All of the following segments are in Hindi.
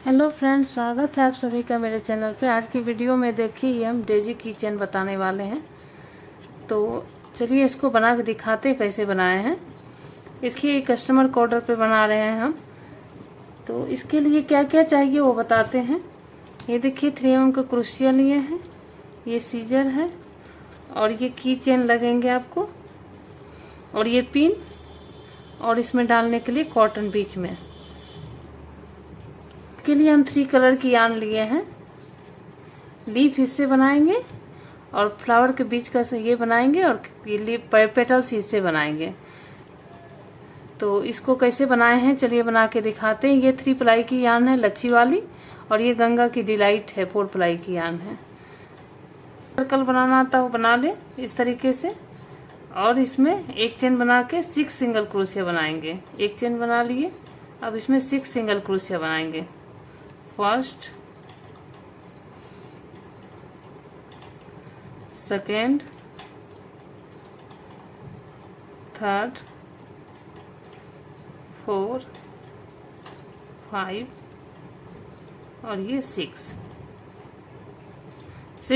हेलो फ्रेंड्स, स्वागत है आप सभी का मेरे चैनल पे। आज की वीडियो में देखिए हम डेजी की चेन बताने वाले हैं। तो चलिए इसको बना के दिखाते हैं कैसे बनाए हैं। इसके कस्टमर को ऑर्डर पे बना रहे हैं हम। तो इसके लिए क्या क्या चाहिए वो बताते हैं। ये देखिए 3mm का क्रोशिया लिए हैं, ये सीजर है और ये की चेन लगेंगे आपको, और ये पिन, और इसमें डालने के लिए कॉटन बीच में। इसके लिए हम 3 कलर की यार्न लिए हैं। लीफ इससे बनाएंगे और फ्लावर के बीच का ये बनाएंगे, और ये लीफ पेटल्स इससे बनाएंगे। तो इसको कैसे बनाए हैं चलिए बना के दिखाते हैं। ये 3 प्लाई की यार्न है, लच्छी वाली, और ये गंगा की डिलाइट है, 4 प्लाई की यार्न है। सर्कल बनाना आता हो बना ले इस तरीके से, और इसमें एक चेन बना के 6 सिंगल क्रोशिया बनाएंगे। एक चेन बना लिए, अब इसमें 6 सिंगल क्रोशिया बनाएंगे। फर्स्ट, सेकेंड, थर्ड, 4, 5 और ये 6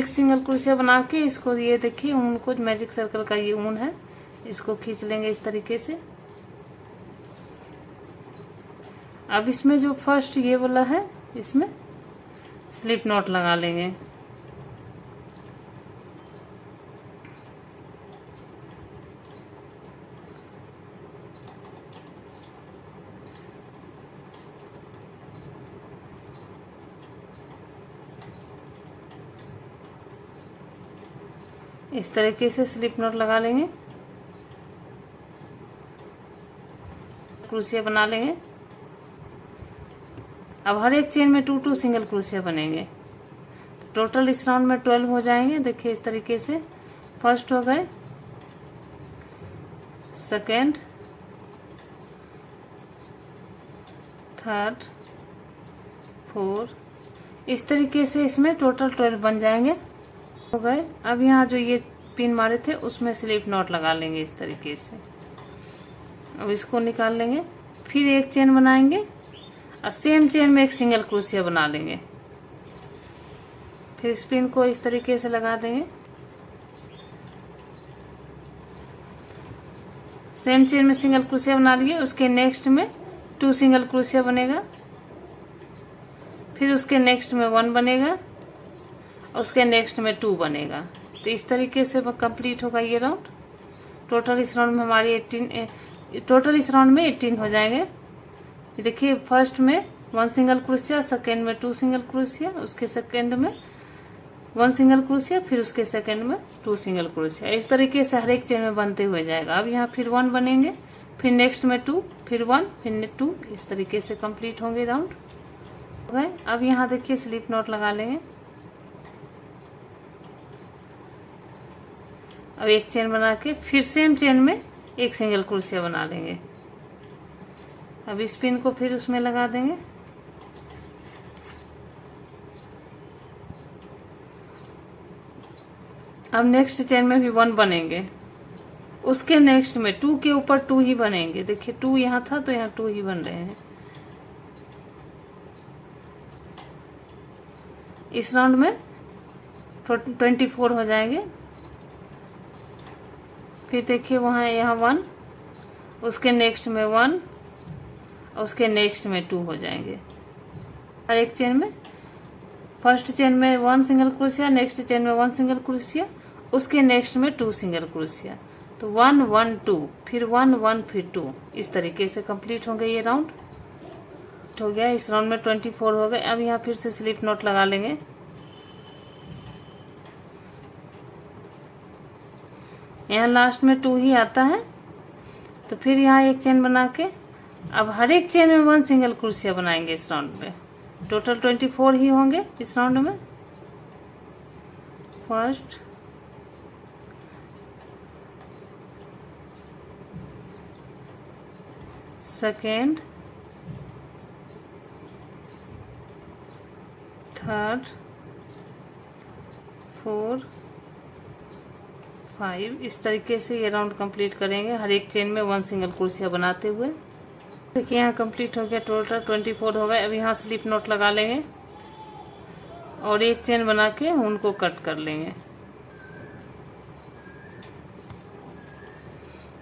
सिंगल क्रोशिया बना के इसको, ये देखिए ऊन को, मैजिक सर्कल का ये ऊन है, इसको खींच लेंगे इस तरीके से। अब इसमें जो फर्स्ट ये वाला है, इसमें स्लिप नॉट लगा लेंगे। इस तरीके से स्लिप नॉट लगा लेंगे, क्रोशिया बना लेंगे। अब हर एक चेन में 2 सिंगल क्रोशिया बनेंगे। तो टोटल इस राउंड में 12 हो जाएंगे। देखिए इस तरीके से फर्स्ट हो गए, सेकेंड, थर्ड, 4, इस तरीके से इसमें टोटल 12 बन जाएंगे, हो गए। अब यहाँ जो ये पिन मारे थे उसमें स्लिप नॉट लगा लेंगे इस तरीके से। अब इसको निकाल लेंगे, फिर एक चेन बनाएंगे और सेम चेन में एक सिंगल क्रोशिया बना लेंगे। फिर स्पिन को इस तरीके से लगा देंगे, सेम चेन में सिंगल क्रोशिया बना लिए। उसके नेक्स्ट में 2 सिंगल क्रोशिया बनेगा, फिर उसके नेक्स्ट में 1 बनेगा, और उसके नेक्स्ट में 2 बनेगा। तो इस तरीके से कंप्लीट होगा ये राउंड। टोटल इस राउंड में हमारी 18 हो जाएंगे। देखिए फर्स्ट में 1 सिंगल क्रोशिया, सेकेंड में 2 सिंगल क्रोशिया, उसके सेकेंड में 1 सिंगल क्रोशिया, फिर उसके सेकेंड में 2 सिंगल क्रोशिया। इस तरीके से हर एक चेन में बनते हुए जाएगा। अब यहाँ फिर 1 बनेंगे, फिर नेक्स्ट में 2, फिर 1, फिर 2, इस तरीके से कंप्लीट होंगे राउंड। हो गए। अब यहाँ देखिए स्लिप नॉट लगा लेंगे। अब एक चेन बना के फिर सेम चेन में एक सिंगल क्रोशिया बना लेंगे। अब इस पिन को फिर उसमें लगा देंगे। अब नेक्स्ट चेन में भी 1 बनेंगे, उसके नेक्स्ट में 2 के ऊपर 2 ही बनेंगे। देखिए 2 यहाँ था तो यहाँ 2 ही बन रहे हैं। इस राउंड में 24 हो जाएंगे। फिर देखिए वहां यहाँ 1, उसके नेक्स्ट में 1, और उसके नेक्स्ट में 2 हो जाएंगे। हर एक चेन में, फर्स्ट चेन में 1 सिंगल क्रोशिया, नेक्स्ट चेन में 1 सिंगल क्रोशिया, उसके नेक्स्ट में 2 सिंगल क्रोशिया। तो 1 1 2, फिर 1 1, फिर 2, इस तरीके से कंप्लीट होंगे ये राउंड। हो गया। इस राउंड में 24 हो गए। अब यहाँ फिर से स्लिप नॉट लगा लेंगे। यहाँ लास्ट में 2 ही आता है, तो फिर यहाँ एक चेन बना के अब हर एक चेन में 1 सिंगल क्रोशिया बनाएंगे इस राउंड में। टोटल 24 ही होंगे इस राउंड में। फर्स्ट, सेकेंड, थर्ड, 4, 5, इस तरीके से ये राउंड कंप्लीट करेंगे, हर एक चेन में 1 सिंगल क्रोशिया बनाते हुए। देखिए यहाँ कंप्लीट हो गया, टोटल 24 हो गए। अब यहाँ स्लिप नॉट लगा लेंगे और एक चेन बना के उनको कट कर लेंगे।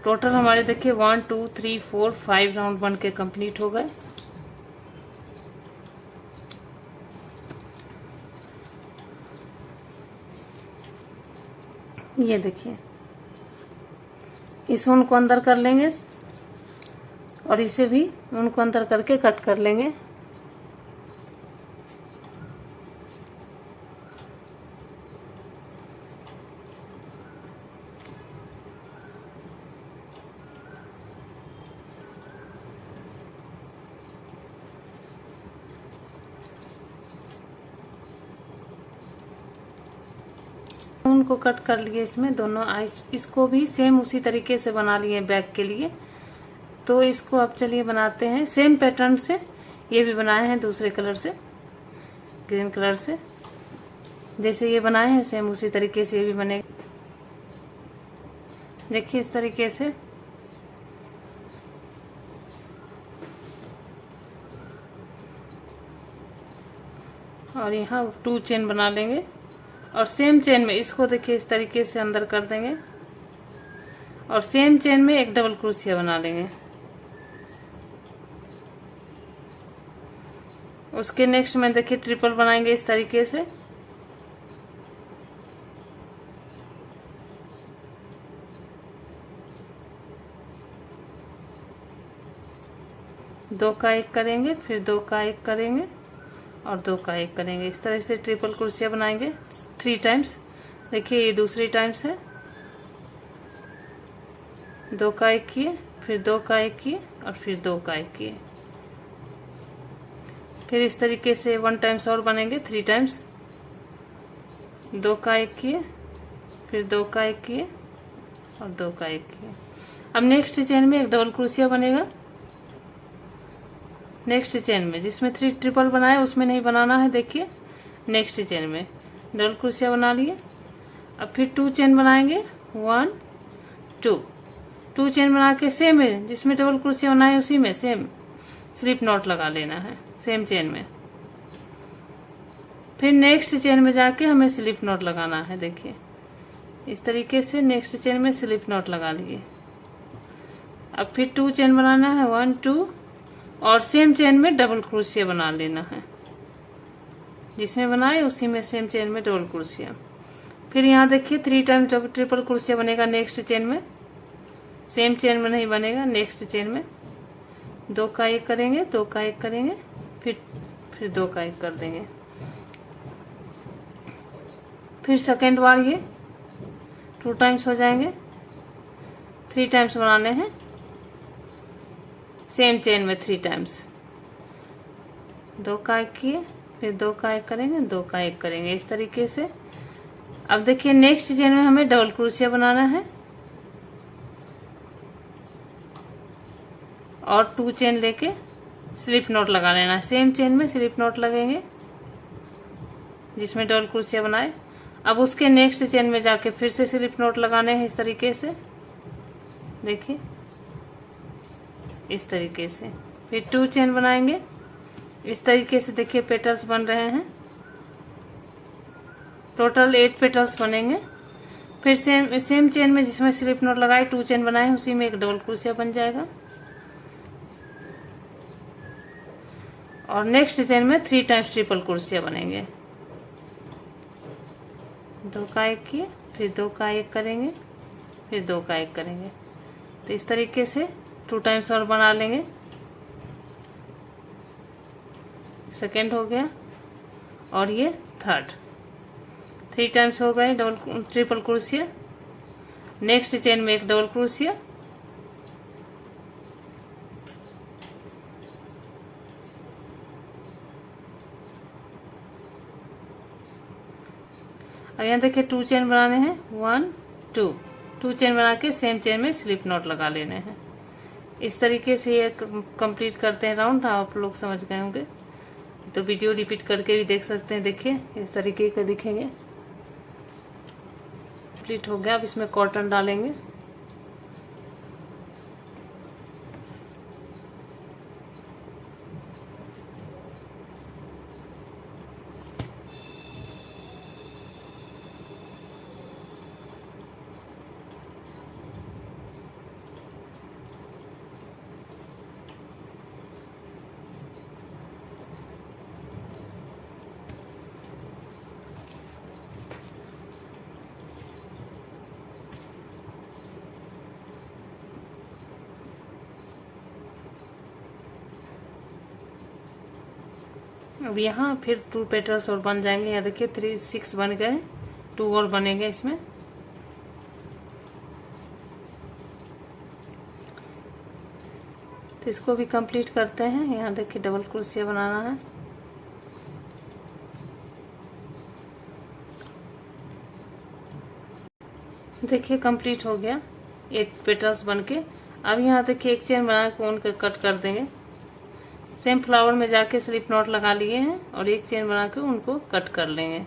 टोटल हमारे देखिए 1 2 3 4 5 राउंड बन के कंप्लीट हो गए। ये देखिए, इस ऊन को अंदर कर लेंगे और इसे भी ऊन को अंदर करके कट कर लेंगे। ऊन को कट कर लिए इसमें दोनों आइस, इसको भी सेम उसी तरीके से बना लिए बैक के लिए। तो इसको अब चलिए बनाते हैं सेम पैटर्न से। ये भी बनाए हैं दूसरे कलर से, ग्रीन कलर से। जैसे ये बनाए हैं सेम उसी तरीके से ये भी बनेगा। देखिए इस तरीके से। और यहाँ 2 चेन बना लेंगे और सेम चेन में इसको देखिए इस तरीके से अंदर कर देंगे और सेम चेन में एक डबल क्रोशिया बना लेंगे। उसके नेक्स्ट में देखिए ट्रिपल बनाएंगे इस तरीके से। दो का एक करेंगे, फिर 2 का एक करेंगे और 2 का एक करेंगे। इस तरह से ट्रिपल क्रोशिया बनाएंगे 3 टाइम्स। देखिए ये दूसरी टाइम्स है। 2 का एक किए, फिर 2 का एक किए और फिर 2 का एक किए। फिर इस तरीके से 1 टाइम्स और बनेंगे 3 टाइम्स। 2 का एक किए, फिर 2 का एक किए और 2 का एक किए। अब नेक्स्ट चेन में एक डबल क्रोशिया बनेगा। नेक्स्ट चेन में जिसमें 3 ट्रिपल बनाए उसमें नहीं बनाना है। देखिए नेक्स्ट चेन में डबल क्रोशिया बना लिए। अब फिर 2 चेन बनाएंगे, 1 2 चेन बना के सेम है जिसमें डबल क्रोशिया बनाए उसी में सेम स्लिप नॉट लगा लेना है सेम चेन में। फिर नेक्स्ट चेन में जाके हमें स्लिप नॉट लगाना है। देखिए इस तरीके से नेक्स्ट चेन में स्लिप नॉट लगा लिए। अब फिर 2 चेन बनाना है, 1 2 और सेम चेन में डबल क्रोशिया बना लेना है। जिसमें बनाए उसी में सेम चेन में डबल क्रोशिया। फिर यहाँ देखिए 3 टाइम ट्रिपल क्रोशिया बनेगा नेक्स्ट चेन में। सेम चेन में नहीं बनेगा, नेक्स्ट चेन में 2 का एक करेंगे, 2 का एक करेंगे, फिर 2 का एक कर देंगे। फिर सेकेंड बार ये 2 टाइम्स हो जाएंगे। 3 टाइम्स बनाने हैं सेम चेन में 3 टाइम्स। 2 का एक किए, फिर 2 का एक करेंगे, 2 का एक करेंगे इस तरीके से। अब देखिए नेक्स्ट चेन में हमें डबल क्रोशिया बनाना है और 2 चेन लेके स्लिप नॉट लगा लेना है। सेम चेन में स्लिप नॉट लगेंगे जिसमें डबल क्रोशिया बनाए। अब उसके नेक्स्ट चेन में जाके फिर से स्लिप नॉट लगाने हैं इस तरीके से। देखिए इस तरीके से। फिर 2 चेन बनाएंगे इस तरीके से। देखिए पेटल्स बन रहे हैं। टोटल 8 पेटल्स बनेंगे। फिर सेम चेन में जिसमें स्लिप नॉट लगाए 2 चेन बनाए उसी में एक डबल क्रोशिया बन जाएगा। और नेक्स्ट चेन में 3 टाइम्स ट्रिपल क्रोशिया बनेंगे। 2 का एक किए, फिर 2 का एक करेंगे, फिर 2 का एक करेंगे। तो इस तरीके से 2 टाइम्स और बना लेंगे। सेकेंड हो गया और ये थर्ड। 3 टाइम्स हो गए double triple crochet. Next chain में एक डबल क्रोशिया, अब यहाँ देखिए 2 चेन बनाने हैं, 1 2 चेन बना के सेम चेन में स्लिप नॉट लगा लेने हैं। इस तरीके से ये कंप्लीट करते हैं राउंड। आप लोग समझ गए होंगे तो वीडियो रिपीट करके भी देख सकते हैं। देखिए इस तरीके का दिखेंगे। कंप्लीट हो गया। अब इसमें कॉटन डालेंगे। अब यहाँ फिर 2 पेटल्स और बन जाएंगे। यहाँ देखिए 3 6 बन गए, 2 और बनेंगे इसमें। तो इसको भी कंप्लीट करते हैं। यहाँ देखिए डबल क्रोशिया बनाना है। देखिए कंप्लीट हो गया, 8 पेटल्स बनके। अब यहाँ देखिए एक चेन बना के उनके कट कर देंगे। सेम फ्लावर में जाके स्लिप नॉट लगा लिए हैं और एक चेन बना के उनको कट कर लेंगे।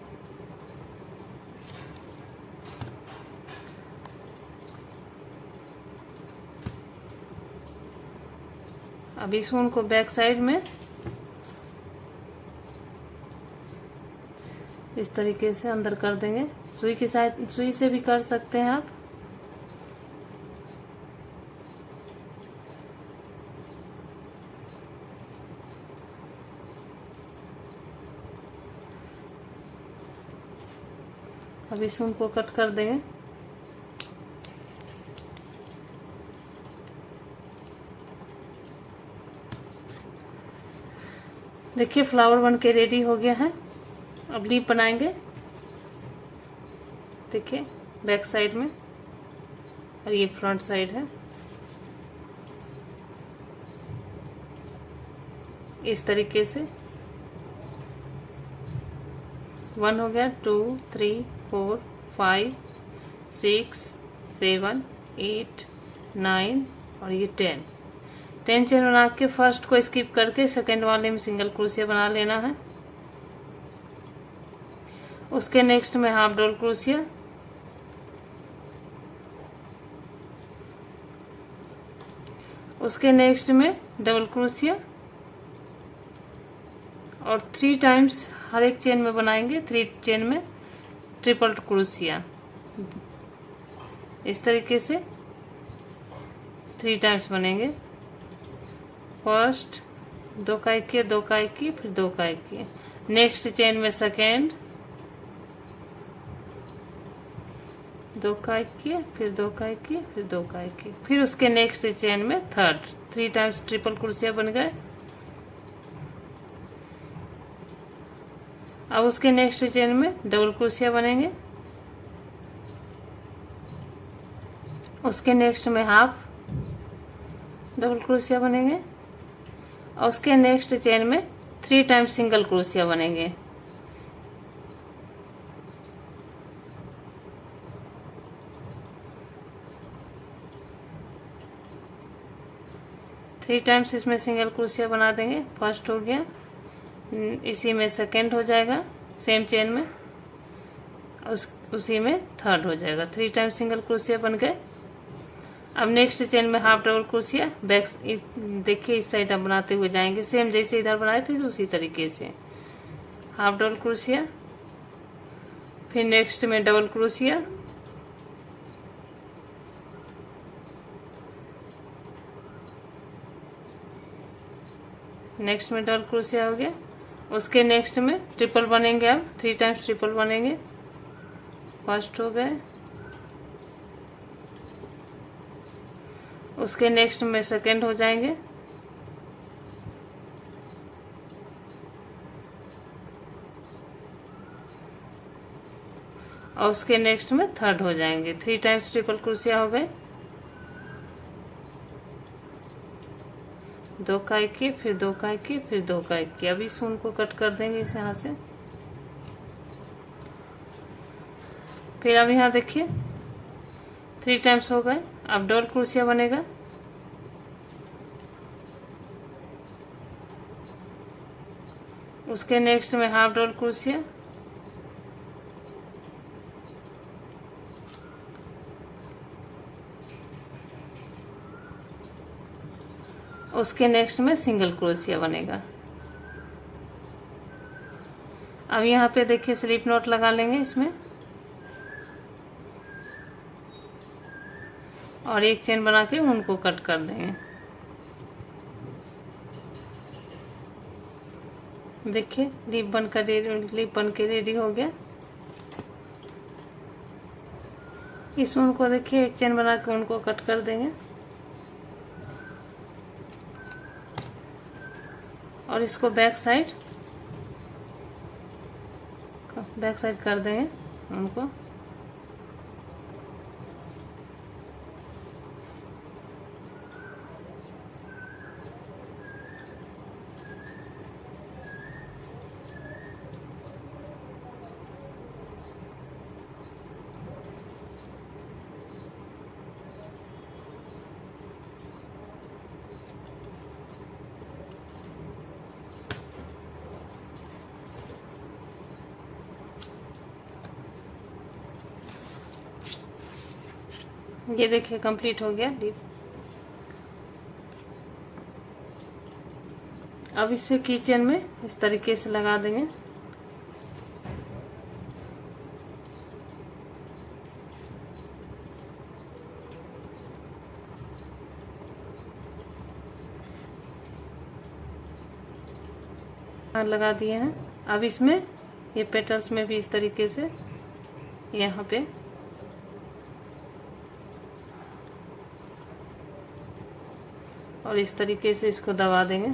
अब इस ऊन को बैक साइड में इस तरीके से अंदर कर देंगे। सुई के साथ, सुई से भी कर सकते हैं आप। अब इस ऊन को कट कर देंगे। देखिए फ्लावर बन के रेडी हो गया है। अब लीफ बनाएंगे। देखिए बैक साइड में और ये फ्रंट साइड है। इस तरीके से 1 हो गया, 2 3 4 5 6 7 8 9 और ये 10 चेन बना के फर्स्ट को स्किप करके सेकेंड वाले में सिंगल क्रोशिया बना लेना है। उसके नेक्स्ट में हाफ डबल क्रोशिया, उसके नेक्स्ट में डबल क्रोशिया और 3 टाइम्स हर एक चेन में बनाएंगे। 3 चेन में ट्रिपल क्रोशिया। इस तरीके से 3 टाइम्स बनेंगे। फर्स्ट 2 का एक किया, 2 का एक किया, फिर 2 का एक किया। नेक्स्ट चेन में सेकेंड 2 का एक किया, फिर 2 का एक किया, फिर 2 का एक किया, फिर उसके नेक्स्ट चेन में थर्ड। 3 टाइम्स ट्रिपल क्रोशिया बन गए। अब उसके नेक्स्ट चेन में डबल क्रोशिया बनेंगे। उसके नेक्स्ट में हाफ डबल क्रोशिया बनेंगे और उसके नेक्स्ट चेन में 3 टाइम्स सिंगल क्रोशिया बनेंगे। थ्री टाइम्स इसमें सिंगल क्रोशिया बना देंगे। फर्स्ट हो गया, इसी में सेकेंड हो जाएगा सेम चेन में, उसी में थर्ड हो जाएगा। 3 टाइम्स सिंगल क्रोशिया बन गए। अब नेक्स्ट चेन में हाफ डबल क्रोशिया। बैक देखिए इस साइड आप बनाते हुए जाएंगे, सेम जैसे इधर बनाए थे उसी तरीके से। हाफ डबल क्रोशिया, फिर नेक्स्ट में डबल क्रोशिया, नेक्स्ट में डबल क्रोशिया हो गया। उसके नेक्स्ट में ट्रिपल बनेंगे। अब 3 टाइम्स ट्रिपल बनेंगे। फर्स्ट हो गए, उसके नेक्स्ट में सेकेंड हो जाएंगे, और उसके नेक्स्ट में थर्ड हो जाएंगे। 3 टाइम्स ट्रिपल क्रोशिया हो गए। 2 का एक किए, फिर 2 का एक किए, फिर 2 का एक किए। अभी इस ऊन को कट कर देंगे इस यहाँ से। फिर अब यहाँ देखिए 3 टाइम्स हो गए। अब डबल क्रोशिया बनेगा। उसके नेक्स्ट में हाफ डबल क्रोशिया, उसके नेक्स्ट में सिंगल क्रोशिया बनेगा। अब यहाँ पे देखिए स्लिप नॉट लगा लेंगे इसमें और एक चेन बना के उनको कट कर देंगे। देखिए लीफ बन के रेडी हो गया। इस ऊन को देखिए एक चेन बना के उनको कट कर देंगे और इसको बैक साइड बैक साइड कर देंगे उनको। ये देखिए कंप्लीट हो गया लीफ। अब इसे किचन में इस तरीके से लगा देंगे। लगा दिए हैं। अब इसमें ये पेटल्स में भी इस तरीके से यहाँ पे और इस तरीके से इसको दबा देंगे।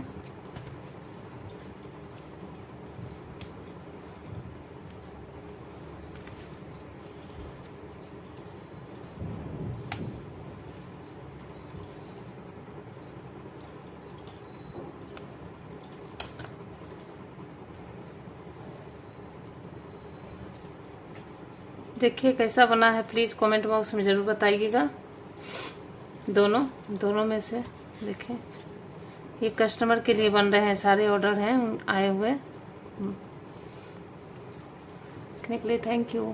देखिए कैसा बना है, प्लीज़ कमेंट बॉक्स में ज़रूर बताइएगा। दोनों में से देखिए, ये कस्टमर के लिए बन रहे हैं, सारे ऑर्डर हैं आए हुए। के लिए थैंक यू।